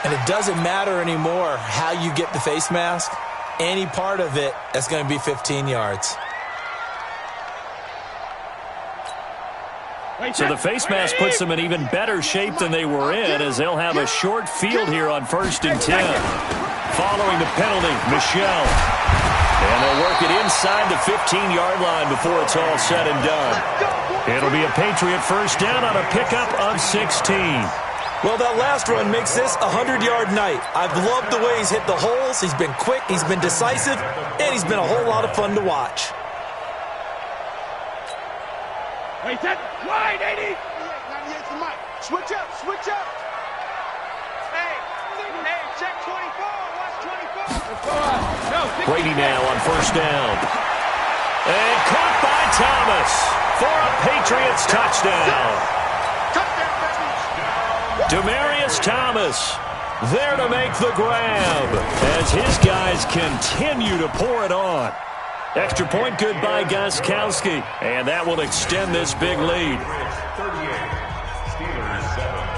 And it doesn't matter anymore how you get the face mask. Any part of it, that's going to be 15 yards. So the face mask puts them in even better shape than they were in, as they'll have a short field here on 1st and 10. Following the penalty, Michel. And they'll work it inside the 15-yard line before it's all said and done. It'll be a Patriot first down on a pickup of 16. Well, that last run makes this a 100-yard night. I've loved the way he's hit the holes. He's been quick, he's been decisive, and he's been a whole lot of fun to watch. Wait, that wide, 80. 98 for Mike. Switch up, switch up. Hey, check 24. Watch 24. No, Brady now on first down. And caught by Thomas for a Patriots touchdown. Demaryius Thomas there to make the grab as his guys continue to pour it on. Extra point good by Gostkowski, and that will extend this big lead. 38, Steelers 7.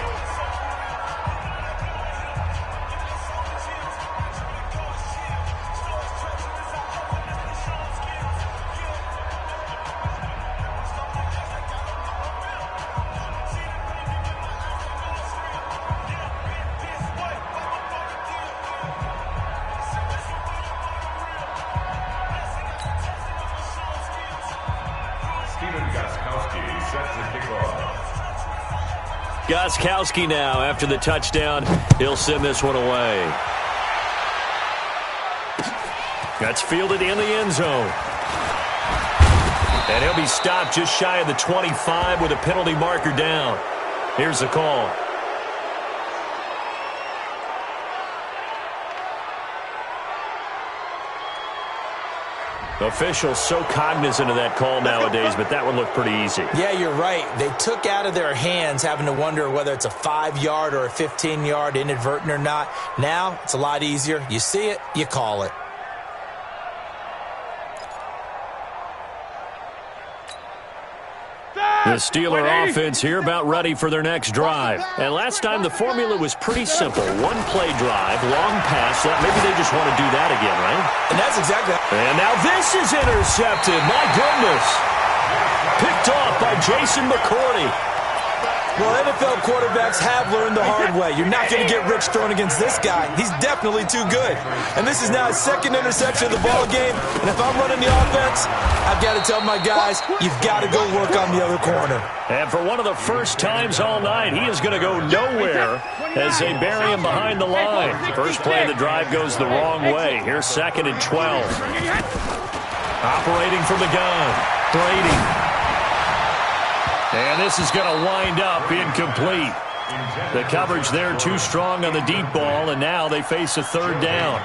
Gostkowski now after the touchdown. He'll send this one away. That's fielded in the end zone. And he'll be stopped just shy of the 25 with a penalty marker down. Here's the call. Officials so cognizant of that call nowadays, but that would look pretty easy. Yeah, you're right. They took out of their hands having to wonder whether it's a 5-yard or a 15-yard inadvertent or not. Now, it's a lot easier. You see it, you call it. The Steeler offense here about ready for their next drive. And last time the formula was pretty simple. One play drive, long pass. Maybe they just want to do that again, right? And that's exactly. And now this is intercepted. My goodness. Picked off by Jason McCourty. Well, NFL quarterbacks have learned the hard way. You're not going to get rich throwing against this guy. He's definitely too good. And this is now his second interception of the ball game. And if I'm running the offense, I've got to tell my guys, you've got to go work on the other corner. And for one of the first times all night, he is going to go nowhere as they bury him behind the line. First play of the drive goes the wrong way. Here's 2nd and 12. Operating from the gun, Brady. And this is going to wind up incomplete. The coverage there too strong on the deep ball, and now they face a third down.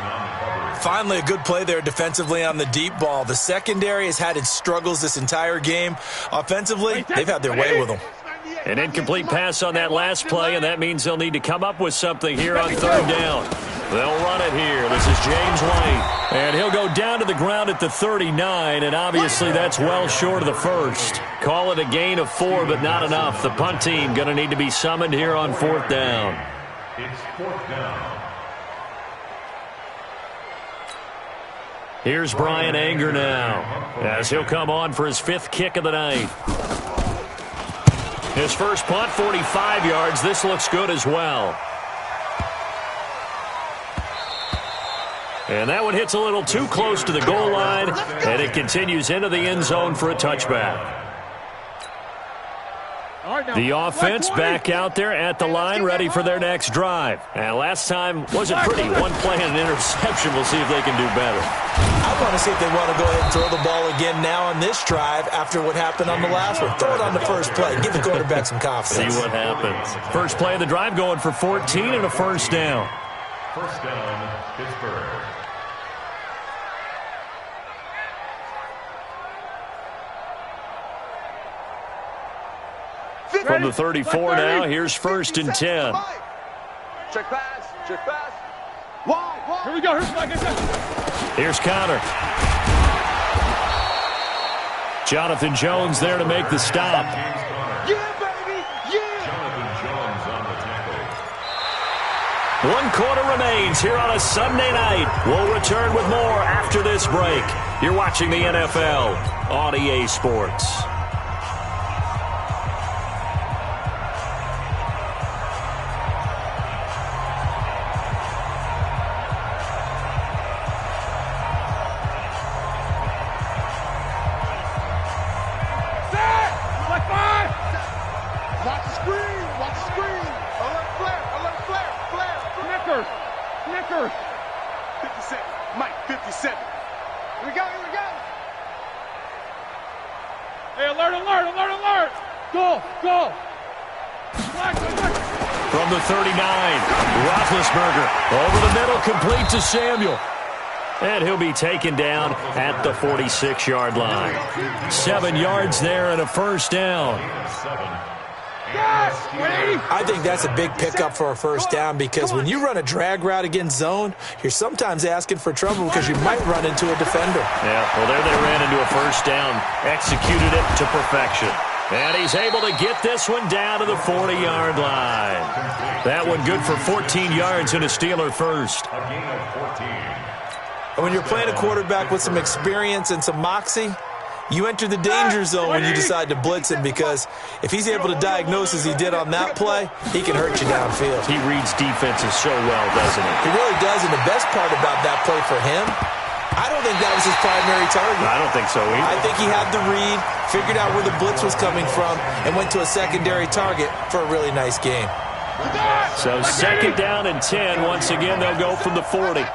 Finally, a good play there defensively on the deep ball. The secondary has had its struggles this entire game. Offensively, they've had their way with them. An incomplete pass on that last play, and that means they'll need to come up with something here on third down. They'll run it here. This is James White. And he'll go down to the ground at the 39, and obviously that's well short of the first. Call it a gain of 4, but not enough. The punt team going to need to be summoned here on fourth down. It's fourth down. Here's Brian Anger now, as he'll come on for his 5th kick of the night. His first punt, 45 yards. This looks good as well. And that one hits a little too close to the goal line, and it continues into the end zone for a touchback. The offense back out there at the line, ready for their next drive. And last time wasn't pretty. One play and an interception. We'll see if they can do better. I want to see if they want to go ahead and throw the ball again now on this drive after what happened on the last one. Throw it on the first play. Give the quarterback some confidence. See what happens. First play of the drive going for 14 and a first down. First down, Pittsburgh. From the 34 now, here's first and 10. Check pass, check pass. Wide. Here we go. Here's Connor. Jonathan Jones there to make the stop. Yeah, baby. Yeah. Jonathan Jones on the tackle. 1 quarter remains here on a Sunday night. We'll return with more after this break. You're watching the NFL on EA Sports. From the 39, Roethlisberger over the middle, complete to Samuel. And he'll be taken down at the 46-yard line. 7 yards there and a first down. I think that's a big pickup for a first down because when you run a drag route against zone, you're sometimes asking for trouble because you might run into a defender. Yeah, well, there they ran into a first down, executed it to perfection. And he's able to get this one down to the 40-yard line. That one good for 14 yards and a Steeler first. A gain of 14. And when you're playing a quarterback with some experience and some moxie, you enter the danger zone when you decide to blitz him because if he's able to diagnose as he did on that play, he can hurt you downfield. He reads defenses so well, doesn't he? He really does, and the best part about that play for him, I don't think that was his primary target. I don't think so either. I think he had the read, figured out where the blitz was coming from, and went to a secondary target for a really nice game. So second down and 10. Once again, they'll go from the 40.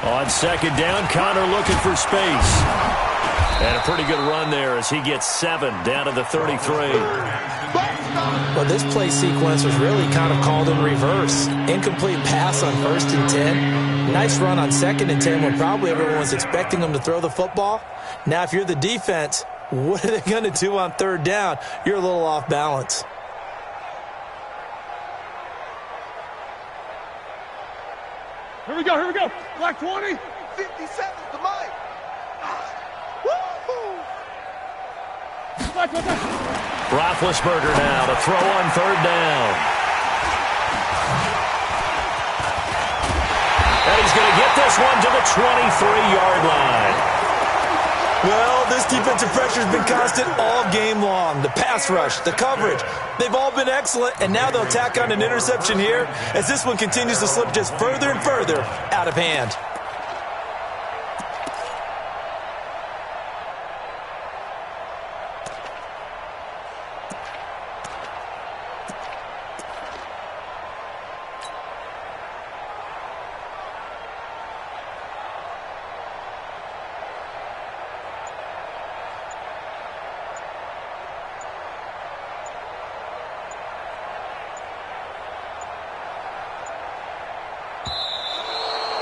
On second down, Connor looking for space. And a pretty good run there as he gets 7 down to the 33. Well, this play sequence was really kind of called in reverse. Incomplete pass on first and 10. Nice run on second and 10 when probably everyone was expecting them to throw the football. Now, if you're the defense, what are they going to do on third down? You're a little off balance. Here we go. Black 20. 57 to Mike. Woo-hoo. Roethlisberger now to throw on third down. And he's going to get this one to the 23-yard line. Well, this defensive pressure has been constant all game long. The pass rush, the coverage, they've all been excellent, and now they'll tack on an interception here as this one continues to slip just further and further out of hand.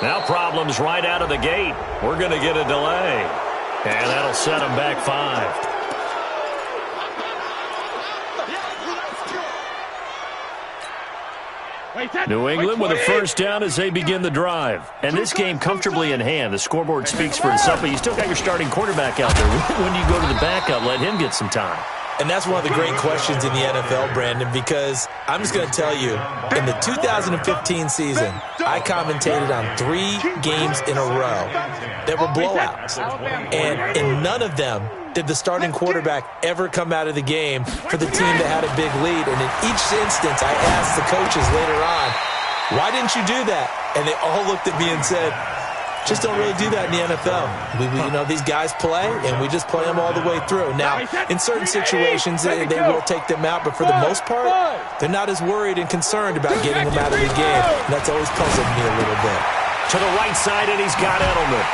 Now problems right out of the gate. We're going to get a delay. And that'll set them back 5. New England with a first down as they begin the drive. And this game comfortably in hand. The scoreboard speaks for itself, but you still got your starting quarterback out there. When you go to the backup, let him get some time. And that's one of the great questions in the NFL, Brandon, because I'm just going to tell you, in the 2015 season, I commentated on 3 games in a row that were blowouts. And in none of them did the starting quarterback ever come out of the game for the team that had a big lead. And in each instance, I asked the coaches later on, why didn't you do that? And they all looked at me and said, just don't really do that in the NFL. These guys play, and we just play them all the way through. Now, in certain situations, they will take them out, but for the most part, they're not as worried and concerned about getting them out of the game. And that's always puzzled me a little bit. To the right side, and he's got Edelman.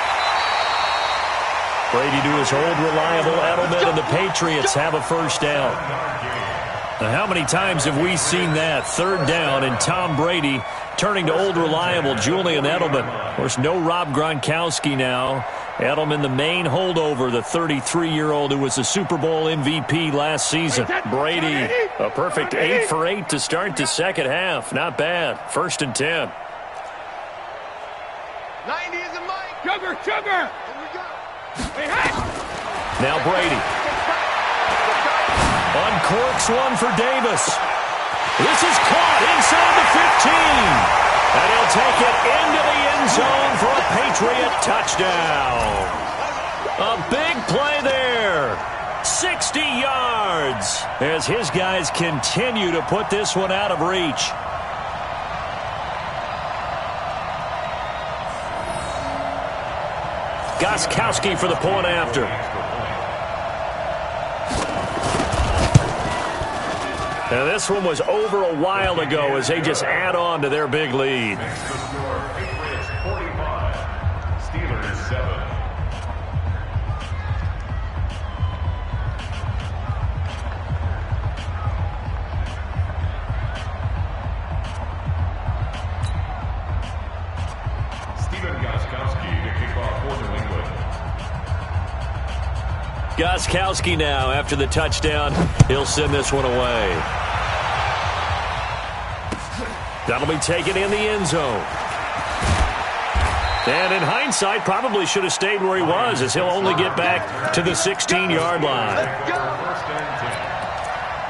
Brady to his old reliable Edelman, and the Patriots have a first down. Now, how many times have we seen that? 3rd down, and Tom Brady turning to old reliable Julian Edelman. Of course, no Rob Gronkowski now. Edelman, the main holdover, the 33-year-old who was the Super Bowl MVP last season. Brady, a perfect 8 for 8 to start the second half. Not bad. 1st and 10. 90 is a mic. Sugar. Here we go. Now Brady. Uncorks one for Davis. This is caught inside the 15. And he'll take it into the end zone for a Patriot touchdown. A big play there. 60 yards as his guys continue to put this one out of reach. Gostkowski for the point after. Now this one was over a while ago as they just add on to their big lead. Patriots 45, Steelers 7. Gostkowski to kick off for New England. Gostkowski now after the touchdown. He'll send this one away. That'll be taken in the end zone. And in hindsight, probably should have stayed where he was as he'll only get back to the 16-yard line. First and 10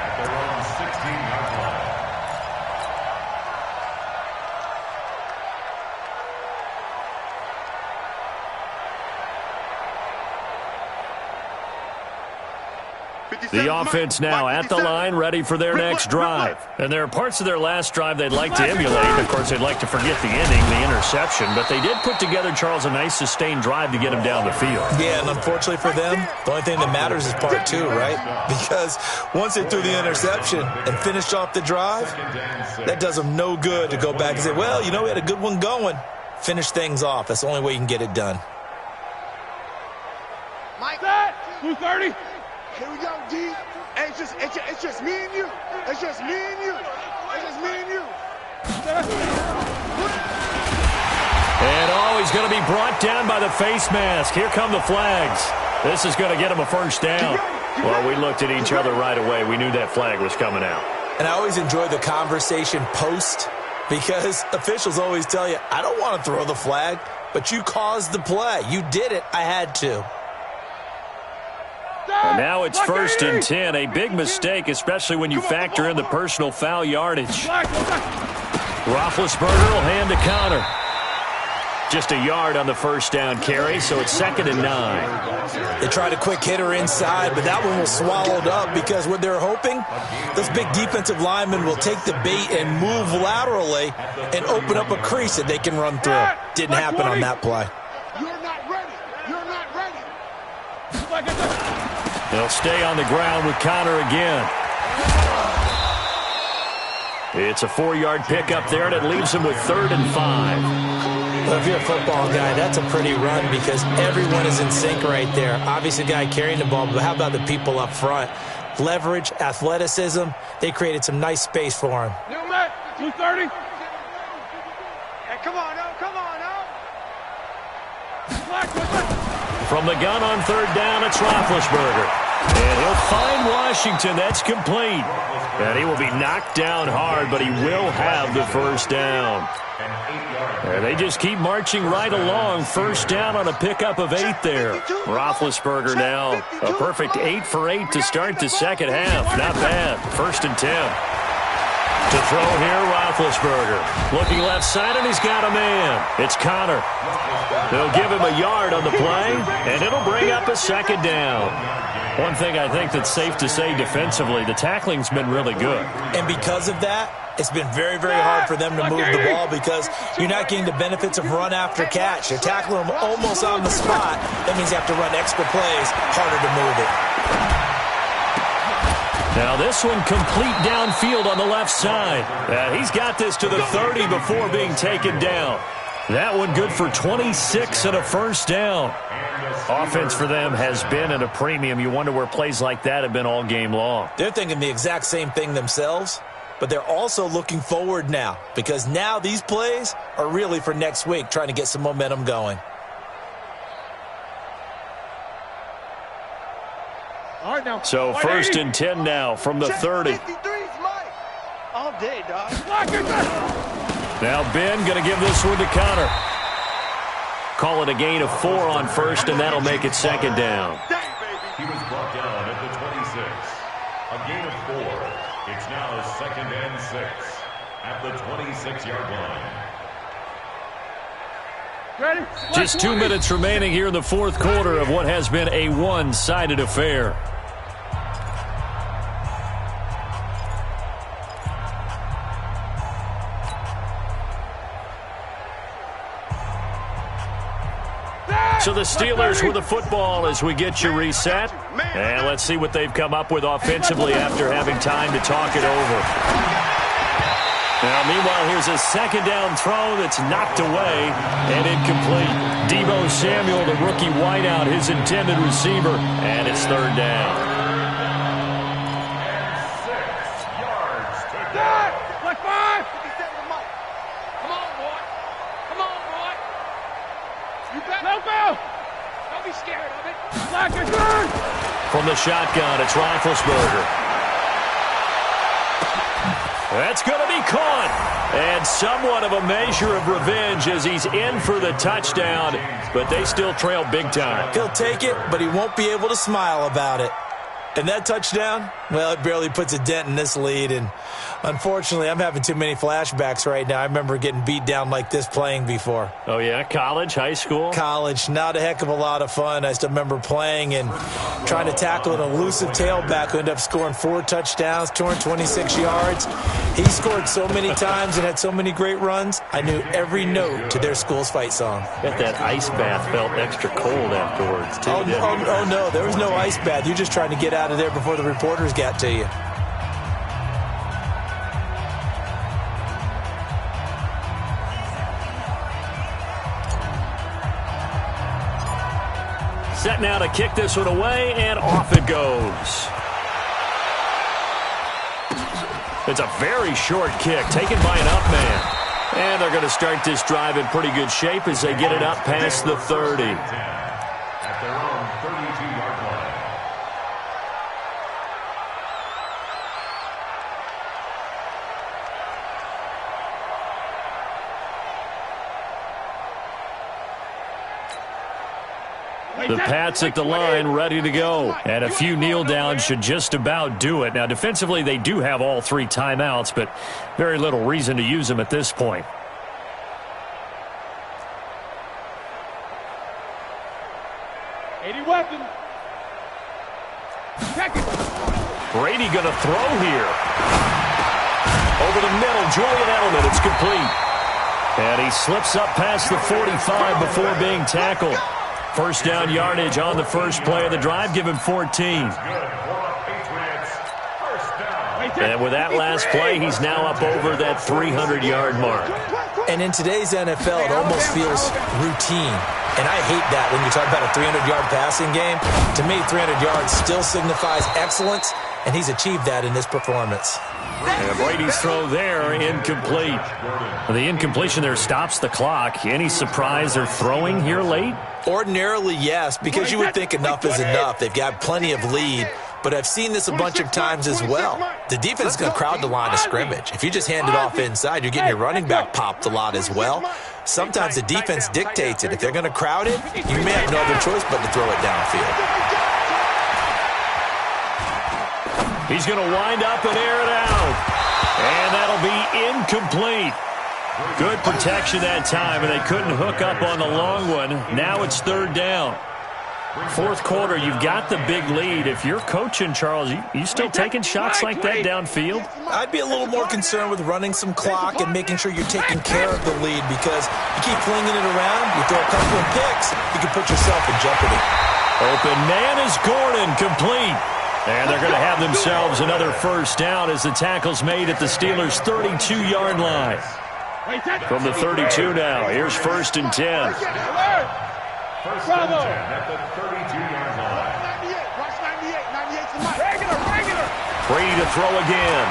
at their own 16-yard line. The offense now at the line, ready for their next drive. And there are parts of their last drive they'd like to emulate. Of course, they'd like to forget the ending, the interception. But they did put together, Charles, a nice sustained drive to get him down the field. Yeah, and unfortunately for them, the only thing that matters is part 2, right? Because once they threw the interception and finished off the drive, that does them no good to go back and say, well, we had a good one going. Finish things off. That's the only way you can get it done. Mike, that 230. Here we go, D. Hey, it's just me and you. It's just me and you. It's just me and you. And he's going to be brought down by the face mask. Here come the flags. This is going to get him a first down. Well, we looked at each other right away. We knew that flag was coming out. And I always enjoy the conversation post because officials always tell you, I don't want to throw the flag, but you caused the play. You did it. I had to. And now it's 1st and 10. A big mistake, especially when you factor in the personal foul yardage. Roethlisberger will hand to Connor. Just a yard on the first down carry, so it's 2nd and 9. They tried a quick hitter inside, but that one was swallowed up because what they're hoping, those big defensive linemen will take the bait and move laterally and open up a crease that they can run through. Didn't happen on that play. You're not ready. You're not ready. They'll stay on the ground with Connor again. It's a 4-yard pickup there, and it leaves him with 3rd and 5. Well, if you're a football guy, that's a pretty run because everyone is in sync right there. Obviously, the guy carrying the ball, but how about the people up front? Leverage, athleticism, they created some nice space for him. New man, 230. Hey, come on now, come on now. From the gun on third down, it's Roethlisberger. And he'll find Washington. That's complete. And he will be knocked down hard, but he will have the first down. And they just keep marching right along. First down on a pickup of 8 there. Roethlisberger now a perfect 8 for 8 to start the second half. Not bad. 1st and 10. To throw here, Roethlisberger. Looking left side, and he's got a man. It's Connor. They'll give him a yard on the play, and it'll bring up a second down. One thing I think that's safe to say defensively, the tackling's been really good. And because of that, it's been very, very hard for them to move the ball because you're not getting the benefits of run after catch. You're tackling them almost on the spot. That means you have to run extra plays, harder to move it. Now this one complete downfield on the left side. He's got this to the 30 before being taken down. That one good for 26 and a first down. Offense for them has been at a premium. You wonder where plays like that have been all game long. They're thinking the exact same thing themselves, but they're also looking forward now because now these plays are really for next week, trying to get some momentum going. So 1st and 10 now from the 30. All day, dog. Now Ben going to give this one to Connor. Call it a gain of 4 on 1st, and that'll make it 2nd down. He was brought down at the 26. A gain of 4. It's now 2nd and 6 at the 26-yard line. Ready? Just 2 minutes remaining here in the 4th quarter of what has been a one-sided affair. So the Steelers with the football as we get you reset. And let's see what they've come up with offensively after having time to talk it over. Now, meanwhile, here's a 2nd down throw that's knocked away and incomplete. Deebo Samuel, the rookie wideout, his intended receiver, and it's 3rd down. 6 yards to go. Like 5. Come on, boy. Come on, boy. You bet. No, Bill. Don't be scared of it. Black is good. From the shotgun, it's Roethlisberger. That's going to be caught. And somewhat of a measure of revenge as he's in for the touchdown, but they still trail big time. He'll take it, but he won't be able to smile about it. And that touchdown, well, it barely puts a dent in this lead. And unfortunately, I'm having too many flashbacks right now. I remember getting beat down like this playing before. Oh, yeah? College, high school? College, not a heck of a lot of fun. I still remember playing and trying to tackle an elusive tailback who ended up scoring 4 touchdowns, 226 yards. He scored so many times and had so many great runs, I knew every note to their school's fight song. Bet that ice bath felt extra cold afterwards, too. Oh, no, there was no ice bath. You're just trying to get out of there before the reporters got to you. Set now to kick this one away, and off it goes. It's a very short kick, taken by an up man. And they're going to start this drive in pretty good shape as they get it up past the 30. At their own 32-yard line. The Pats at the line, ready to go. And a few kneel downs should just about do it. Now, defensively, they do have all 3 timeouts, but very little reason to use them at this point. Weapon. Brady going to throw here. Over the middle, Julian Edelman. It's complete. And he slips up past the 45 before being tackled. First down yardage on the first play of the drive. Give him 14. And with that last play, he's now up over that 300-yard mark. And in today's NFL, it almost feels routine. And I hate that when you talk about a 300-yard passing game. To me, 300 yards still signifies excellence, and he's achieved that in this performance. And Brady's throw there, incomplete. The incompletion there stops the clock. Any surprise they're throwing here late? Ordinarily, yes, because you would think enough is enough. They've got plenty of lead, but I've seen this a bunch of times as well. The defense is going to crowd the line of scrimmage. If you just hand it off inside, you're getting your running back popped a lot as well. Sometimes the defense dictates it. If they're going to crowd it, you may have no other choice but to throw it downfield. He's going to wind up and air it out. And that'll be incomplete. Good protection that time, and they couldn't hook up on the long one. Now it's third down. Fourth quarter, you've got the big lead. If you're coaching, Charles, you still taking shots like that downfield? I'd be a little more concerned with running some clock and making sure you're taking care of the lead, because you keep flinging it around, you throw a couple of picks, you can put yourself in jeopardy. Open man is Gordon, complete. And they're going to have themselves another first down as the tackle's made at the Steelers' 32-yard line. From the 32 now, here's 1st and 10. First and 10 at the 32-yard line. Brady to throw again.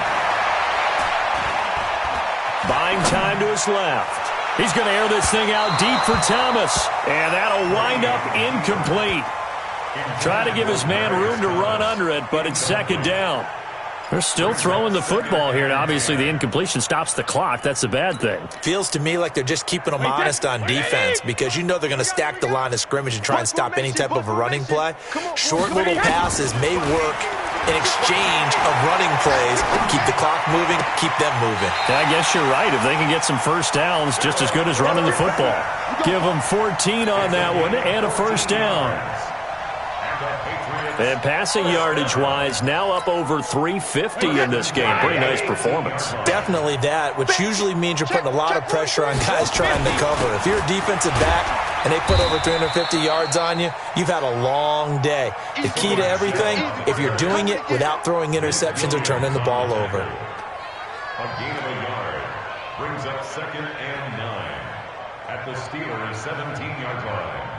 Buying time to his left. He's going to air this thing out deep for Thomas. And that'll wind up incomplete. Try to give his man room to run under it, but it's second down. They're still throwing the football here, and obviously the incompletion stops the clock. That's a bad thing. Feels to me like they're just keeping them honest on defense, because you know they're going to stack the line of scrimmage and try and stop any type of a running play. Short little passes may work in exchange of running plays. Keep the clock moving, keep them moving. I guess you're right. If they can get some first downs, just as good as running the football. Give them 14 on that one and a first down. And passing yardage-wise, now up over 350 in this game. Pretty nice performance. Definitely that, which usually means you're putting a lot of pressure on guys trying to cover. If you're a defensive back and they put over 350 yards on you, you've had a long day. The key to everything, if you're doing it without throwing interceptions or turning the ball over. A gain of a yard brings up 2nd and 9 at the Steelers' 17-yard line.